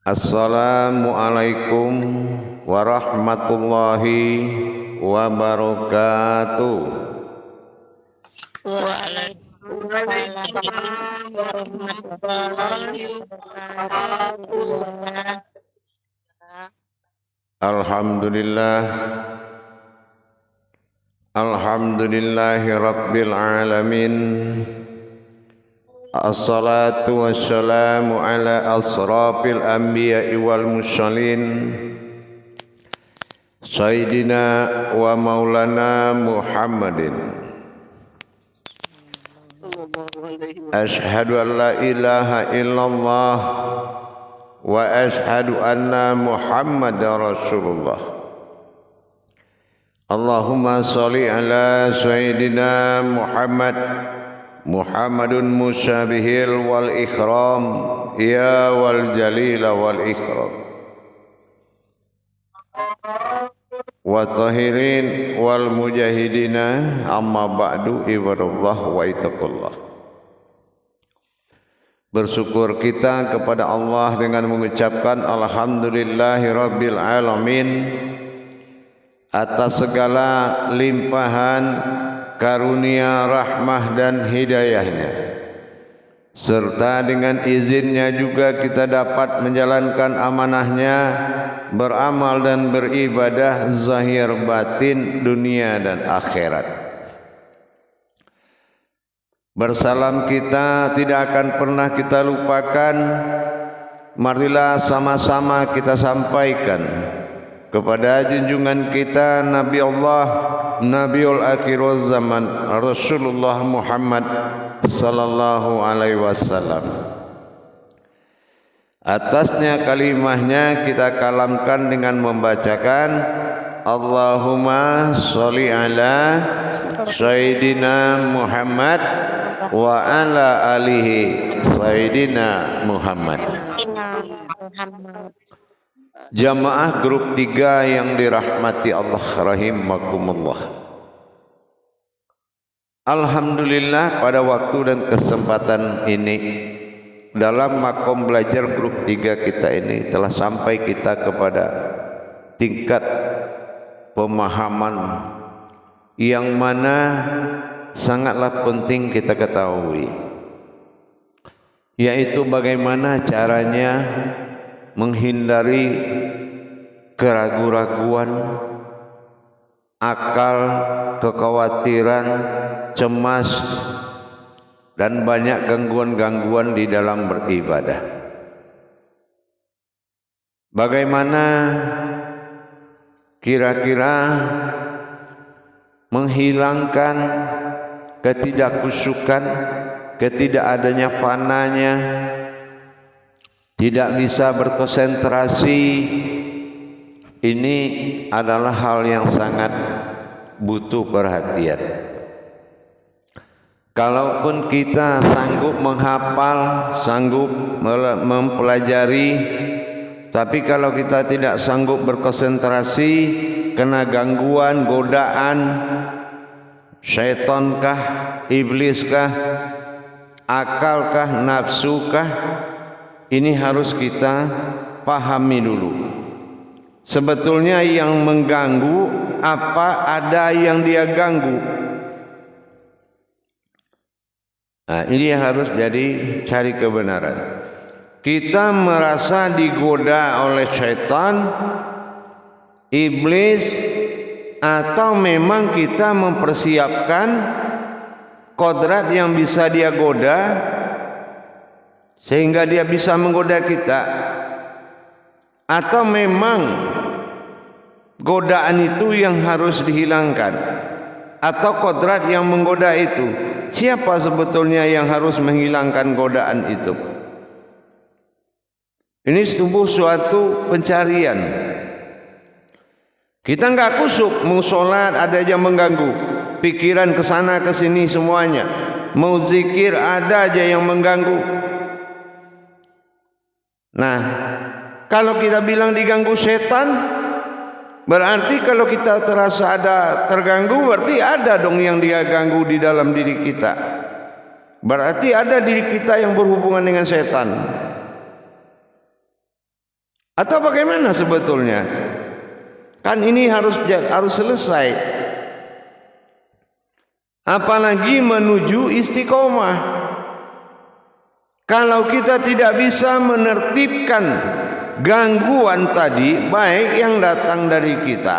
Assalamualaikum warahmatullahi wabarakatuh. Waalaikumsalam warahmatullahi wabarakatuh. Alhamdulillahi rabbil alamin. Assalatu wassalamu ala asrafil anbiya'i wal mursalin Sayyidina wa maulana Muhammadin. Ashhadu an la ilaha illallah wa ashhadu anna Muhammadar Rasulullah. Allahumma sholli ala Sayyidina Muhammadun musyabihil wal ikram ya wal jalila wal ikram wa tahirin wal mujahidina amma ba'du ibadallah wa ittaqullah. Bersyukur kita kepada Allah dengan mengucapkan alhamdulillahi rabbil alamin atas segala limpahan karunia, rahmah dan hidayahnya, serta dengan izinnya juga kita dapat menjalankan amanahnya, beramal dan beribadah zahir batin dunia dan akhirat. Bersalam kita tidak akan pernah kita lupakan. Marilah sama-sama kita sampaikan kepada junjungan kita Nabi Allah, Nabiul Akhirul Zaman, Rasulullah Muhammad sallallahu alaihi wasallam. Atasnya kalimahnya kita kalamkan dengan membacakan Allahumma sholli ala Sayyidina Muhammad wa ala alihi Sayyidina Muhammad. Jamaah grup 3 yang dirahmati Allah rahimakumullah. Alhamdulillah pada waktu dan kesempatan ini dalam makom belajar grup 3 kita ini telah sampai kita kepada tingkat pemahaman yang mana sangatlah penting kita ketahui, yaitu bagaimana caranya menghindari keraguan-raguan, akal, kekhawatiran, cemas, dan banyak gangguan-gangguan di dalam beribadah. Bagaimana kira-kira menghilangkan ketidakhusyukan, ketidakadanya fananya, tidak bisa berkonsentrasi. Ini adalah hal yang sangat butuh perhatian. Kalaupun kita sanggup menghafal, sanggup mempelajari, tapi kalau kita tidak sanggup berkonsentrasi, kena gangguan, godaan, syaitan kah, iblis kah, akal kah, nafsu kah, ini harus kita pahami dulu. Sebetulnya yang mengganggu apa, ada yang dia ganggu. Nah, ini harus jadi cari kebenaran. Kita merasa digoda oleh syaitan, iblis, atau memang kita mempersiapkan kodrat yang bisa dia goda sehingga dia bisa menggoda kita, atau memang godaan itu yang harus dihilangkan, atau kodrat yang menggoda itu. Siapa sebetulnya yang harus menghilangkan godaan itu? Ini tumbuh suatu pencarian. Kita enggak kusuk, mau sholat ada aja mengganggu, pikiran ke sana ke sini semuanya, mau zikir ada aja yang mengganggu. Nah, kalau kita bilang diganggu setan, berarti kalau kita terasa ada terganggu, berarti ada dong yang dia ganggu di dalam diri kita. Berarti ada diri kita yang berhubungan dengan setan. Atau bagaimana sebetulnya? Kan ini harus selesai. Apalagi menuju istiqomah. Kalau kita tidak bisa menertibkan gangguan tadi, baik yang datang dari kita,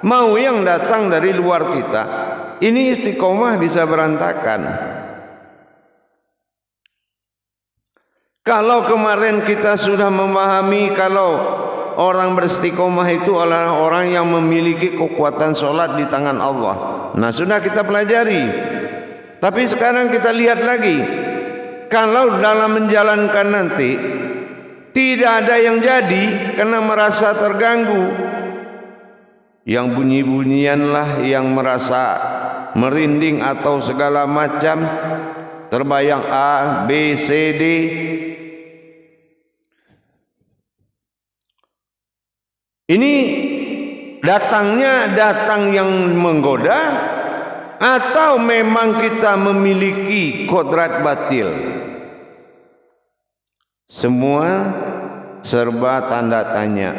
mau yang datang dari luar kita, ini istiqomah bisa berantakan. Kalau kemarin kita sudah memahami kalau orang beristiqomah itu adalah orang yang memiliki kekuatan sholat di tangan Allah. Nah, sudah kita pelajari. Tapi sekarang kita lihat lagi. Kalau dalam menjalankan nanti tidak ada yang jadi karena merasa terganggu. Yang bunyi-bunyianlah yang merasa merinding atau segala macam. Terbayang A, B, C, D. Ini datang yang menggoda atau memang kita memiliki kodrat batil? Semua serba tanda tanya.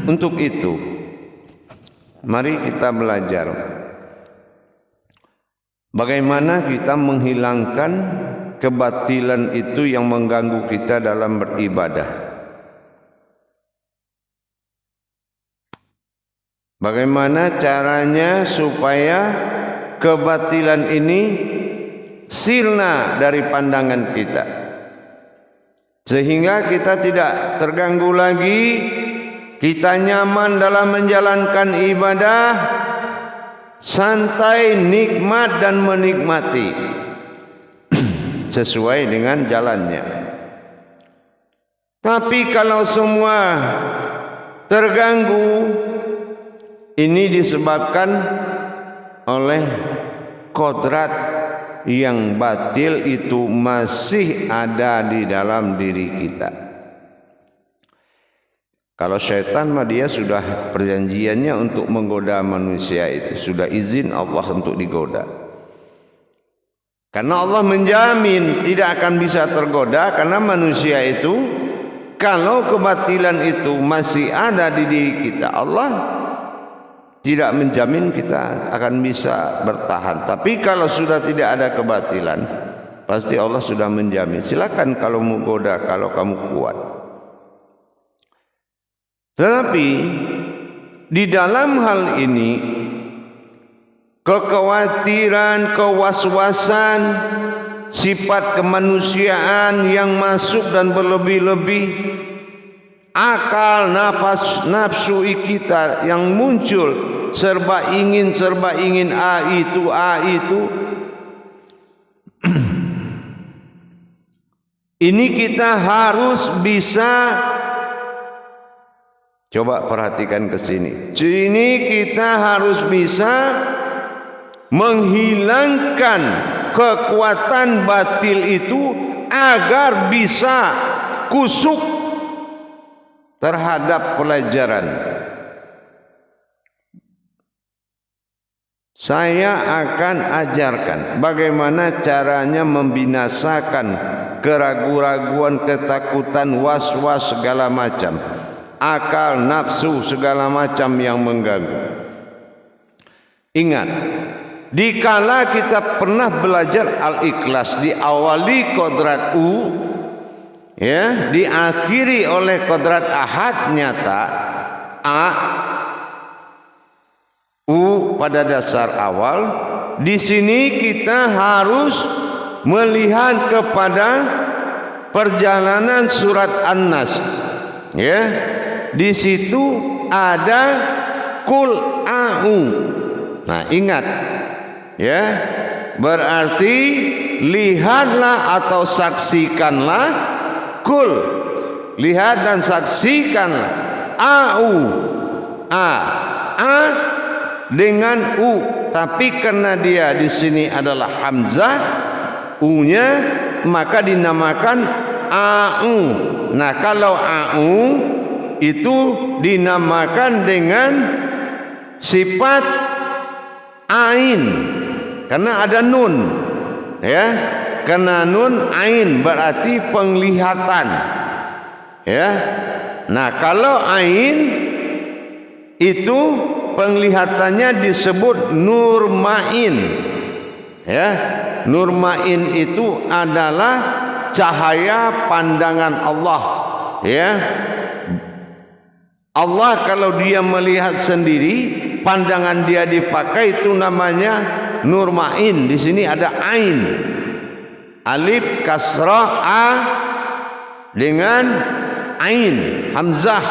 Untuk itu, mari kita belajar bagaimana kita menghilangkan kebatilan itu yang mengganggu kita dalam beribadah. Bagaimana caranya supaya kebatilan ini sirna dari pandangan kita, sehingga kita tidak terganggu lagi, kita nyaman dalam menjalankan ibadah, santai, nikmat dan menikmati sesuai dengan jalannya. Tapi kalau semua terganggu, ini disebabkan oleh kodrat yang batil itu masih ada di dalam diri kita. Kalau syaitan mah dia sudah perjanjiannya untuk menggoda manusia itu, sudah izin Allah untuk digoda. Karena Allah menjamin tidak akan bisa tergoda, karena manusia itu kalau kebatilan itu masih ada di diri kita, Allah tidak menjamin kita akan bisa bertahan. Tapi kalau sudah tidak ada kebatilan, pasti Allah sudah menjamin. Silakan kalau mau goda, kalau kamu kuat. Tetapi di dalam hal ini, kekhawatiran, kewaswasan, sifat kemanusiaan yang masuk dan berlebih-lebih, akal, nafsu kita yang muncul, serba ingin A itu. Ini kita harus bisa, coba perhatikan ke sini. Ini kita harus bisa menghilangkan kekuatan batil itu agar bisa kusuk terhadap pelajaran. Saya akan ajarkan bagaimana caranya membinasakan keraguan-raguan, ketakutan, was-was segala macam, akal, nafsu segala macam yang mengganggu. Ingat, dikala kita pernah belajar al-ikhlas, diawali kodrat U, ya, diakhiri oleh kodrat ahad nyata A, U pada dasar awal. Di sini kita harus melihat kepada perjalanan surat An-Nas, ya. Di situ ada kul a'u. Nah, ingat, ya, berarti lihatlah atau saksikanlah, kul, lihat dan saksikanlah, a'u, a dengan u, tapi karena dia di sini adalah hamzah, u-nya maka dinamakan a'u. Nah, kalau a'u itu dinamakan dengan sifat ain karena ada nun, ya. kena nun ain berarti penglihatan. Ya. Nah, kalau ain itu penglihatannya disebut nur ma'in. Ya. Nur ma'in itu adalah cahaya pandangan Allah. Ya. Allah kalau dia melihat sendiri, pandangan dia dipakai itu namanya nur ma'in. Di sini ada ain, alif kasrah a dengan ain hamzah.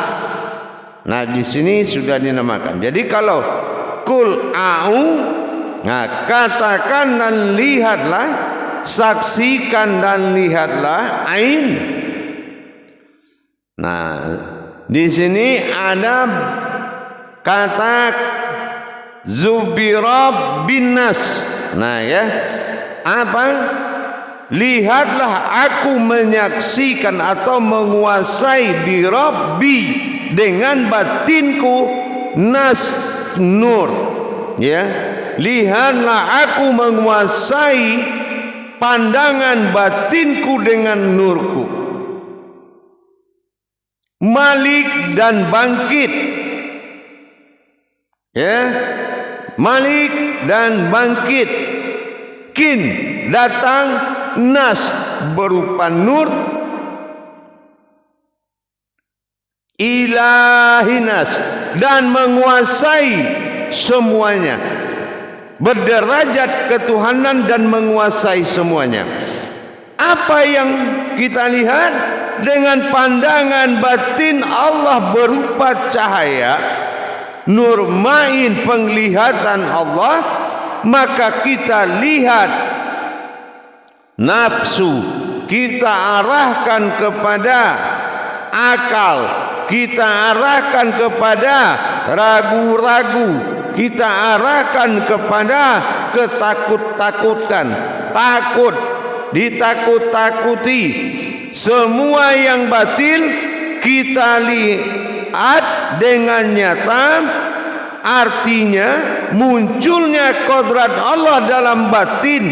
Nah, di sini sudah dinamakan. Jadi kalau kul a'u, nah katakan dan lihatlah, saksikan dan lihatlah ain. Nah, di sini ada kata zubirab bin nas. Nah, ya, apa? Lihatlah aku menyaksikan atau menguasai birabbi dengan batinku nas nur. Ya, lihatlah aku menguasai pandangan batinku dengan nurku. Malik dan bangkit. Ya, Malik dan bangkit. Kin datang, nas berupa nur, ilahinas dan menguasai semuanya, berderajat ketuhanan dan menguasai semuanya. Apa yang kita lihat dengan pandangan batin Allah berupa cahaya nur ma'in, penglihatan Allah, maka kita lihat nafsu, kita arahkan kepada akal, kita arahkan kepada ragu-ragu, kita arahkan kepada ketakut-takutan, takut, ditakut-takuti. Semua yang batil kita lihat dengan nyata, artinya munculnya kodrat Allah dalam batin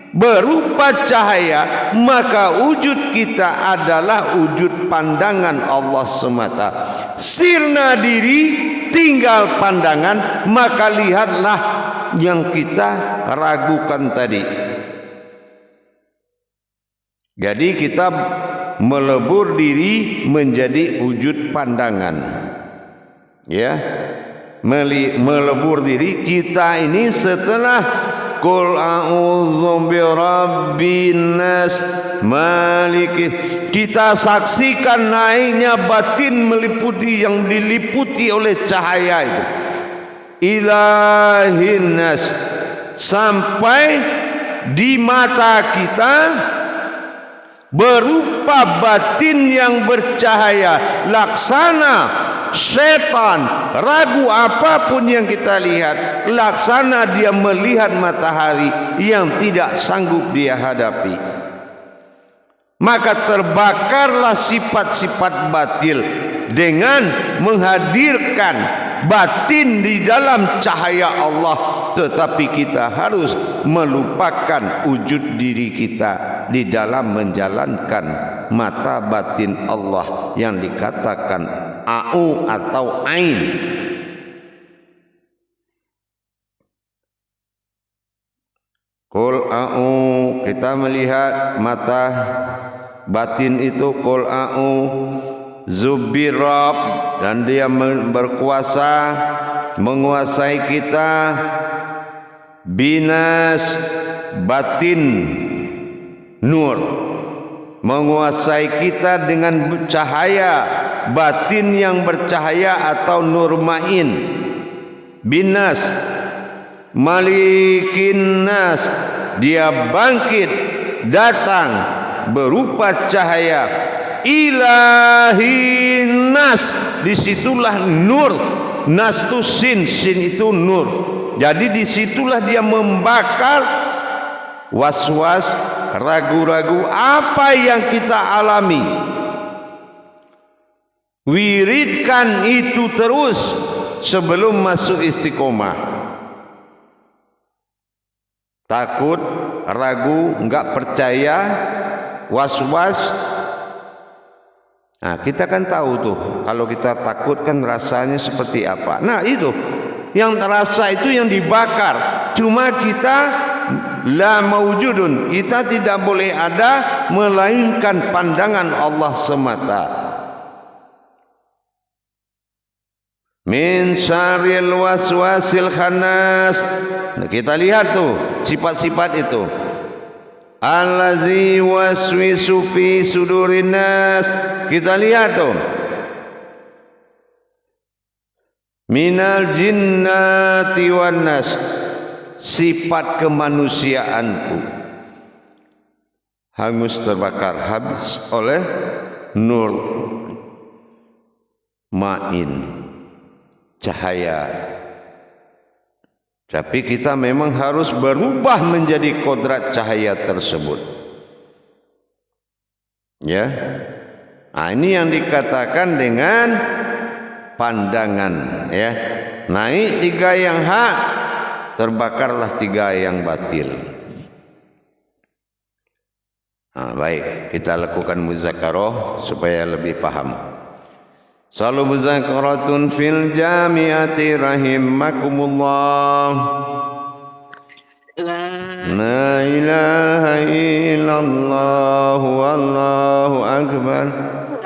berupa cahaya, maka wujud kita adalah wujud pandangan Allah semata. Sirna diri, tinggal pandangan, maka lihatlah yang kita ragukan tadi. Jadi kita melebur diri menjadi wujud pandangan. Ya, melebur diri kita ini setelah Qul a'udzu birabbin nas maliki, kita saksikan naiknya batin meliputi, yang diliputi oleh cahaya itu, ilahin nas, sampai di mata kita berupa batin yang bercahaya, laksana setan ragu apapun yang kita lihat, laksana dia melihat matahari yang tidak sanggup dia hadapi. Maka terbakarlah sifat-sifat batil dengan menghadirkan batin di dalam cahaya Allah. Tetapi kita harus melupakan wujud diri kita di dalam menjalankan mata batin Allah yang dikatakan a'u atau ain. Qul a'u, kita melihat mata batin itu, qul a'u zubirab, dan dia berkuasa menguasai kita, binas batin nur, menguasai kita dengan cahaya batin yang bercahaya atau nur ma'in. Binas malikin nas, dia bangkit datang berupa cahaya. Ilahin nas, disitulah nur. Nas itu sin, sin itu nur. Jadi disitulah dia membakar was-was, ragu-ragu apa yang kita alami. Wiridkan itu terus sebelum masuk istiqomah. takut, ragu, enggak percaya, was-was. Nah, kita kan tahu tuh kalau kita takut kan rasanya seperti apa. Nah, itu yang terasa itu yang dibakar. Cuma kita la maujudun, kita tidak boleh ada melainkan pandangan Allah semata. Min syarril waswasil khannas. Nah, kita lihat tuh sifat-sifat itu. Allazi waswisu fi sudurin nas. Kita lihat tuh. Minal jinnati wan nas. Sifat kemanusiaanku hangus terbakar habis oleh nur ma'in, cahaya. Tapi kita memang harus berubah menjadi kodrat cahaya tersebut. Ya. Nah, ini yang dikatakan dengan pandangan, ya. Naik 3 yang hak, terbakarlah 3 yang batil. Nah, baik, kita lakukan muzakarah supaya lebih paham. Salu muzakaratun fil jami'ati rahimakumullah. La ilaha illallah wallahu akbar.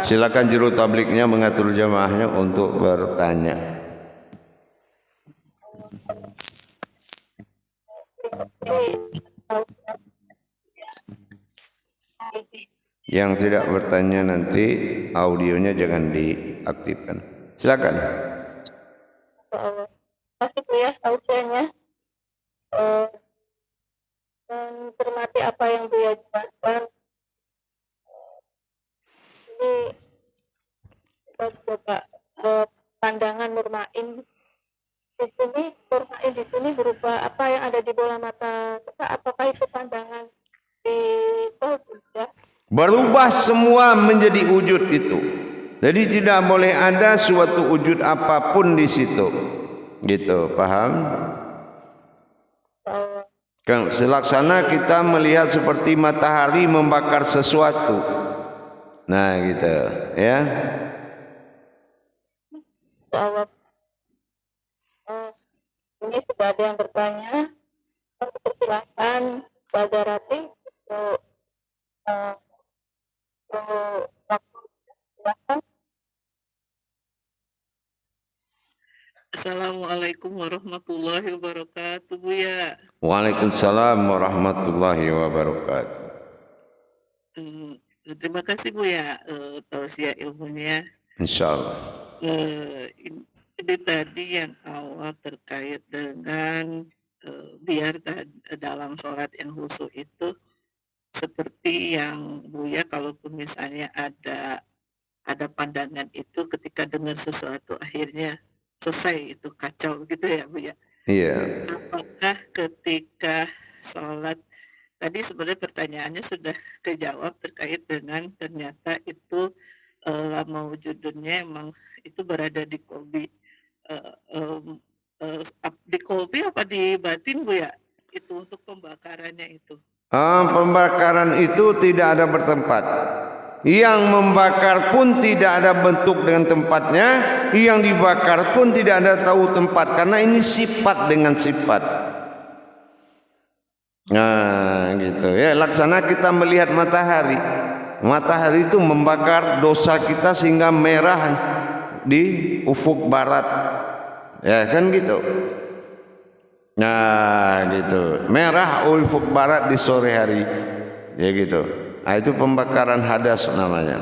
Silakan juru tabliknya mengatur jamaahnya untuk bertanya. Yang tidak bertanya nanti audionya jangan diaktifkan. Silakan. Masih Bu ya tausiahnya. Mencermati apa yang Bu ya jelaskan. Ini kita coba pandangan nurmain. Di sini nurmain di sini berupa apa yang ada di bola mata kita. Apakah itu pandangan di kolbu ya? Berubah semua menjadi wujud itu. Jadi tidak boleh ada suatu wujud apapun di situ. Gitu, paham? Kan selaksana kita melihat seperti matahari membakar sesuatu. Nah, gitu, ya. Ini sudah ada yang bertanya. Persilahkan Baga Rati untuk Assalamualaikum warahmatullahi wabarakatuh Bu ya. Waalaikumsalam warahmatullahi wabarakatuh. Terima kasih Bu ya tausiah ilmunya. Insyaallah. Ini tadi yang awal terkait dengan biar dalam sholat yang khusyuk itu seperti yang Bu ya, kalaupun misalnya ada pandangan itu ketika dengar sesuatu akhirnya selesai itu kacau gitu ya Bu ya. Iya. Apakah ketika sholat tadi sebenarnya pertanyaannya sudah kejawab terkait dengan ternyata itu maujudunnya emang itu berada di kolbi. Di kolbi apa di batin Bu ya? Itu untuk pembakarannya itu. Pembakaran itu tidak ada bertempat. Yang membakar pun tidak ada bentuk dengan tempatnya, yang dibakar pun tidak ada tahu tempat, karena ini sifat dengan sifat. Nah, gitu ya. Laksana kita melihat matahari. Matahari itu membakar dosa kita sehingga merah di ufuk barat. Ya kan gitu. Nah, gitu. Merah ufuk barat di sore hari. Ya gitu. Nah, itu pembakaran hadas namanya.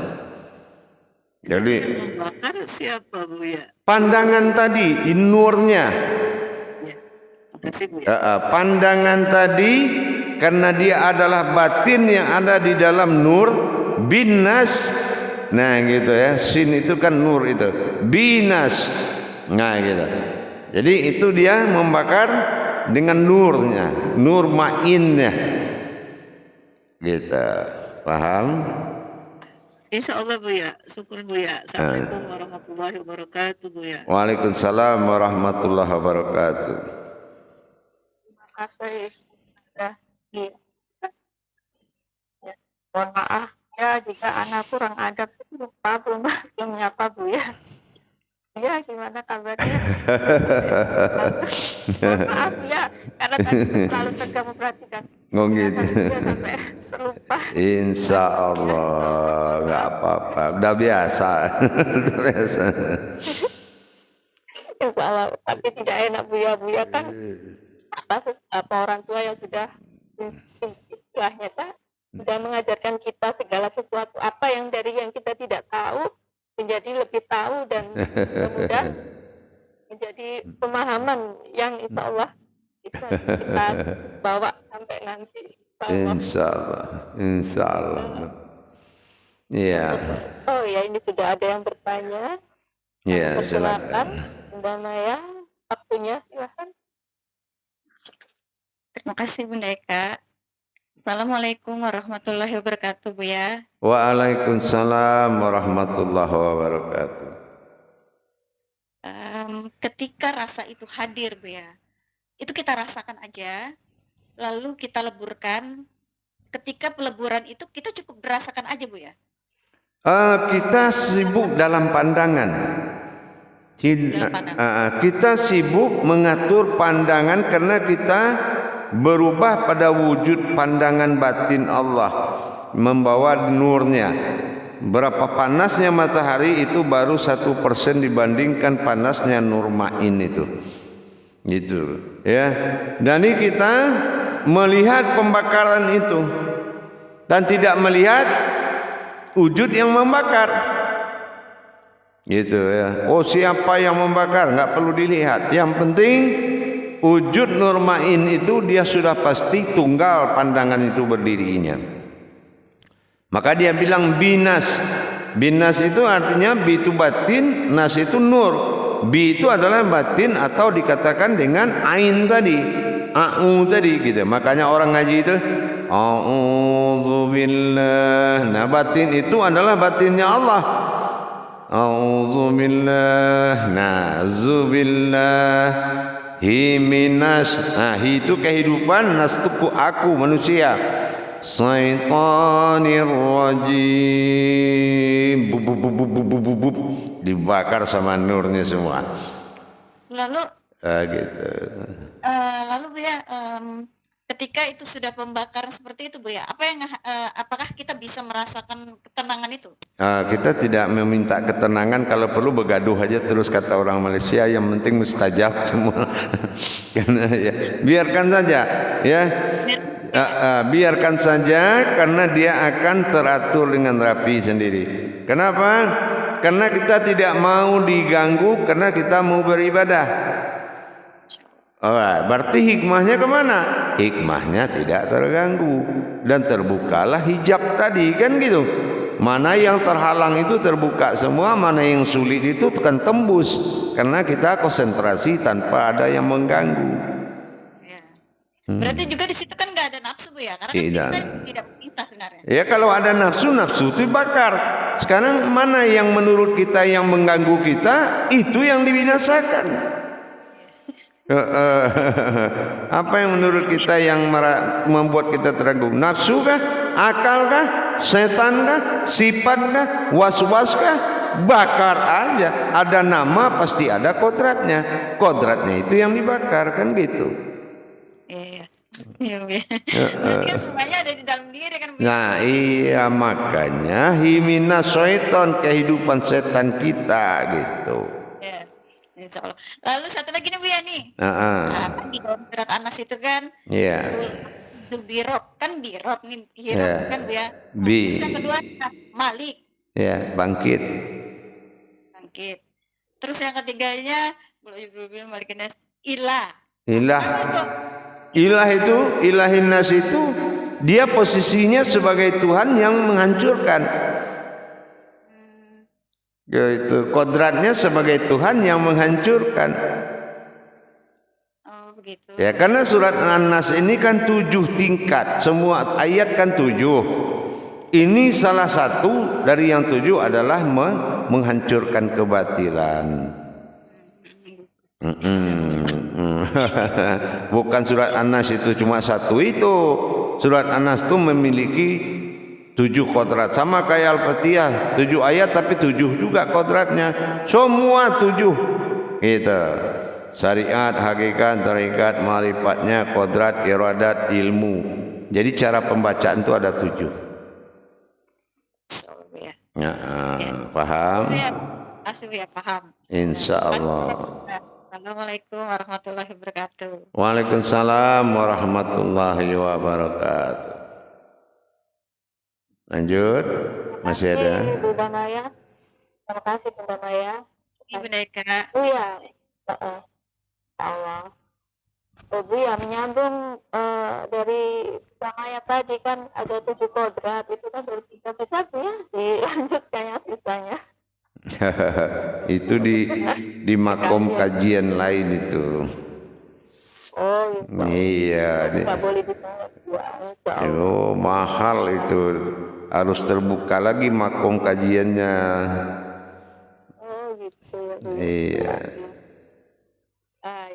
Jadi yang membakar siapa Bu ya? pandangan tadi, nurnya. Ya, makasih Bu ya. Pandangan tadi karena dia adalah batin yang ada di dalam nur binas. Nah, gitu ya. Sin itu kan nur itu. Binas. Nah, gitu. Jadi itu dia membakar dengan nurnya, nur ma'innya. Gitu. Paham? Insya Allah Bu ya, syukur Bu ya. Assalamualaikum warahmatullahi wabarakatuh Bu ya. Waalaikumsalam warahmatullahi wabarakatuh. Terima kasih sudah Iya. Ya. Mohon maaf ya jika anak kurang adab, lupa belum nyapa Bu ya. Iya, gimana kabarnya? Mohon maaf ya, karena tadi terlalu tegang memperhatikan. Oh gitu. Dia sampai terlupa. Insya Allah nggak apa-apa, udah biasa. Udah biasa. Insya Allah, tapi tidak enak Buya kan apa orang tua yang sudah istilahnya Pak, sudah mengajarkan kita segala sesuatu apa yang dari yang kita tidak tahu menjadi lebih tahu dan mudah menjadi pemahaman yang insya Allah bisa kita bawa sampai nanti. Insya Allah, insya Allah. Iya. Oh ya, ini sudah ada yang bertanya. Iya, silakan. Silakan, Bunda Maya, waktunya silakan. Terima kasih Bunda Eka. Assalamualaikum warahmatullahi wabarakatuh Bu ya. Waalaikumsalam warahmatullahi wabarakatuh. Ketika rasa itu hadir Bu ya, itu kita rasakan aja, lalu kita leburkan. Ketika peleburan itu kita cukup merasakan aja Bu ya. Kita sibuk dalam pandangan. Kita sibuk mengatur pandangan karena kita berubah pada wujud pandangan batin Allah, membawa nurnya. Berapa panasnya matahari itu baru 1% dibandingkan panasnya nur ma'in itu. Gitu ya. Dan ini kita melihat pembakaran itu dan tidak melihat wujud yang membakar. Gitu ya. Oh, siapa yang membakar nggak perlu dilihat. Yang penting wujud nur ma'in itu dia sudah pasti tunggal pandangan itu berdirinya. Maka dia bilang binas. Binas itu artinya bi itu batin, nas itu nur. Bi itu adalah batin atau dikatakan dengan ain tadi, au tadi gitu. Makanya orang ngaji itu a'udzubillah. Nah, batin itu adalah batinnya Allah. A'udzubillah. Nah, zubillah. Hi minas. Nah, hi itu kehidupan, nas itu aku manusia. Syaitanir rajim, dibakar sama nurnya semua. Lalu Gitu. lalu Bu ya, ketika itu sudah pembakaran seperti itu Bu ya, apakah kita bisa merasakan ketenangan itu? Kita tidak meminta ketenangan, kalau perlu begaduh aja terus kata orang Malaysia, yang penting mustajab semua. Karena ya, biarkan saja ya. Biarkan saja karena dia akan teratur dengan rapi sendiri. Kenapa? Karena kita tidak mau diganggu, karena kita mau beribadah. Berarti hikmahnya kemana? Hikmahnya tidak terganggu dan terbukalah hijab tadi, kan gitu. Mana yang terhalang itu terbuka semua, mana yang sulit itu akan tembus karena kita konsentrasi tanpa ada yang mengganggu. Berarti juga di situ kan nggak ada nafsu Bu ya, karena kita tidak bisa sebenarnya. Ya kalau ada nafsu itu bakar. Sekarang mana yang menurut kita yang mengganggu kita, itu yang dibinasakan. Apa yang menurut kita yang membuat kita terganggu? Nafsu kah? Akal kah? Setan kah? Sifat kah? Was-was kah? Bakar aja. Ada nama pasti ada kodratnya. Kodratnya itu yang dibakar, kan gitu. Iya, berarti kan semuanya ada di dalam diri kan Bu? Nah iya, makanya himina syaiton, kehidupan setan kita gitu. Ya, insya Allah. Lalu satu lagi nih Bu ya nih, di dalam surat An-Nas itu kan, birok kan birok nih, hirok kan Bu ya. Terus yang kedua Malik. Ya, bangkit. Terus yang ketiganya Malik Nas, ilah. Ilah itu, ilahin nas itu dia posisinya sebagai Tuhan yang menghancurkan. Yaitu kodratnya sebagai Tuhan yang menghancurkan. Oh begitu. Ya, karena surat An-Nas ini kan 7 tingkat, semua ayat kan 7. Ini salah satu dari yang 7 adalah menghancurkan kebatilan. Bukan surat An-Nas itu cuma satu itu. Surat An-Nas itu memiliki 7 kodrat, sama kayak Al-Fatihah 7 ayat tapi 7 juga kodratnya, semua 7 gitu. Syariat, hakikat, tarekat, ma'rifatnya, kodrat, iradat, ilmu. Jadi cara pembacaan itu ada 7. Ya, paham? Ya, paham. Insya Allah. Assalamualaikum warahmatullahi wabarakatuh. Waalaikumsalam warahmatullahi wabarakatuh. Lanjut, masih ada? Bu Banaya, terima kasih Bu Banaya. Ibu Neka. Iya, Allah. Bu ya, menyambung dari Banaya tadi kan ada 7 kodrat, itu kan dari 3 ke 1 ya, dilanjutkan yang sisanya. Itu di makom kajian lain itu. Oh, gitu. Iya. Nggak boleh ditanya. Oh, mahal itu. Harus terbuka lagi makom kajiannya. Oh, gitu ya. Iya.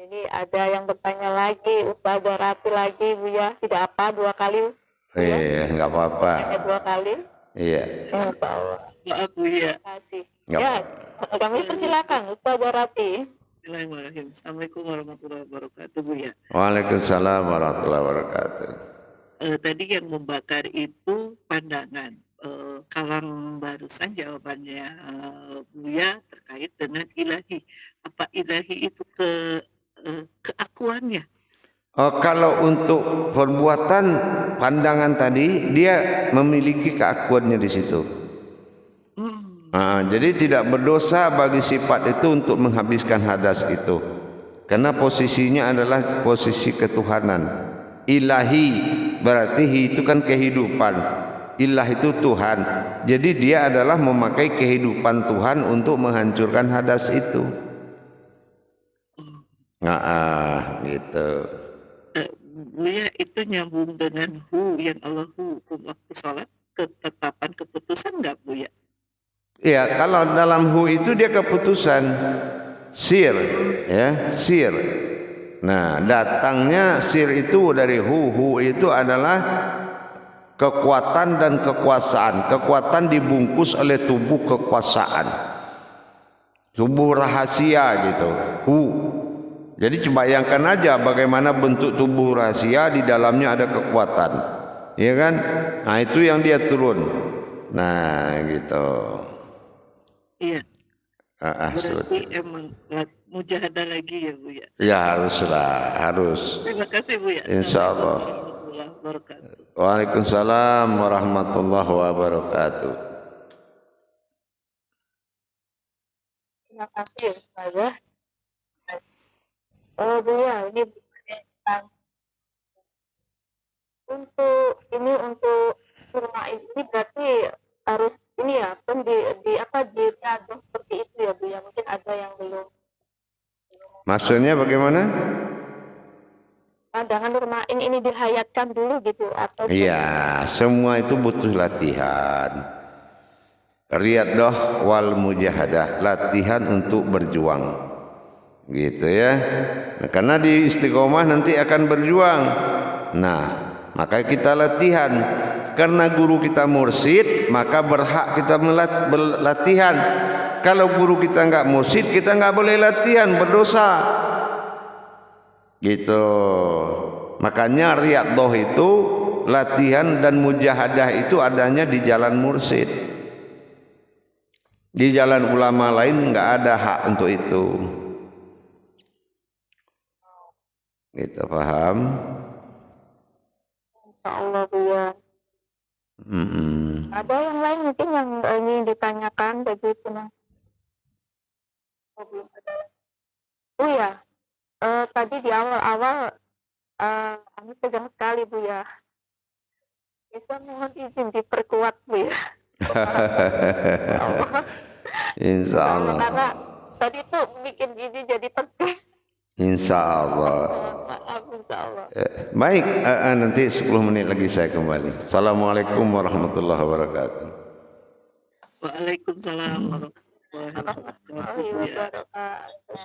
Ini ada yang bertanya lagi, Ustazah Rati lagi Bu ya, tidak apa 2 kali. Iya, nggak apa-apa. 2 kali. Iya. Maaf Bu ya. Terima kasih. Ya, kami persilakan Ustazah Rati. Bismillahirrahmanirrahim. Assalamualaikum warahmatullahi wabarakatuh Bu ya. Waalaikumsalam warahmatullahi wabarakatuh. Tadi yang membakar itu pandangan. Kalau barusan jawabannya Buya terkait dengan ilahi. Apa ilahi itu keakuannya? Kalau untuk perbuatan pandangan tadi dia memiliki keakuannya di situ. Jadi tidak berdosa bagi sifat itu untuk menghabiskan hadas itu, karena posisinya adalah posisi ketuhanan. Ilahi berarti itu kan kehidupan. Ilah itu Tuhan. Jadi dia adalah memakai kehidupan Tuhan untuk menghancurkan hadas itu. Gitu. Buya itu nyambung dengan yang Allah hukum waktu sholat, ketetapan keputusan nggak Buya? Ya, kalau dalam itu dia keputusan sir, ya, sir. Nah, datangnya sir itu dari hu itu adalah kekuatan dan kekuasaan. Kekuatan dibungkus oleh tubuh kekuasaan, tubuh rahasia gitu. Jadi coba bayangkan aja bagaimana bentuk tubuh rahasia, di dalamnya ada kekuatan, ya kan? Nah, itu yang dia turun. Nah, gitu. Iya. Berarti emang mujahadah lagi ya Bu ya? Ya haruslah, harus. Terima kasih Bu ya. Insya Allah. Waalaikumsalam warahmatullahi wabarakatuh. Terima kasih Ustazah. Bu ya, ini untuk kurma ini berarti harus ini ya, kan diadoh seperti itu ya Bu ya, mungkin ada yang belum. Maksudnya bagaimana? Jangan nurmain ini dihayatkan dulu gitu atau? Iya, semua itu butuh latihan. Riyadhah wal mujahadah, latihan untuk berjuang, gitu ya. Nah, karena di istiqomah nanti akan berjuang. Nah, maka kita latihan. Karena guru kita mursyid, maka berhak kita latihan. Kalau guru kita nggak mursyid, kita nggak boleh latihan, berdosa. Gitu. Makanya riyadhah itu latihan dan mujahadah itu adanya di jalan mursyid. Di jalan ulama lain nggak ada hak untuk itu. Gitu, paham? Insya Allah Bu ya. Ada yang lain mungkin yang ini ditanyakan begitu nah. Belum ada. Bu ya, tadi di awal-awal kami tegang sekali Bu ya. Bisa mohon izin diperkuat Bu ya. Insya Allah. Karena tadi tuh bikin ini jadi tegang. Insya Allah. Insya Allah. Baik, nanti 10 menit lagi saya kembali. Assalamualaikum warahmatullahi wabarakatuh. Waalaikumsalam warahmatullahi wabarakatuh.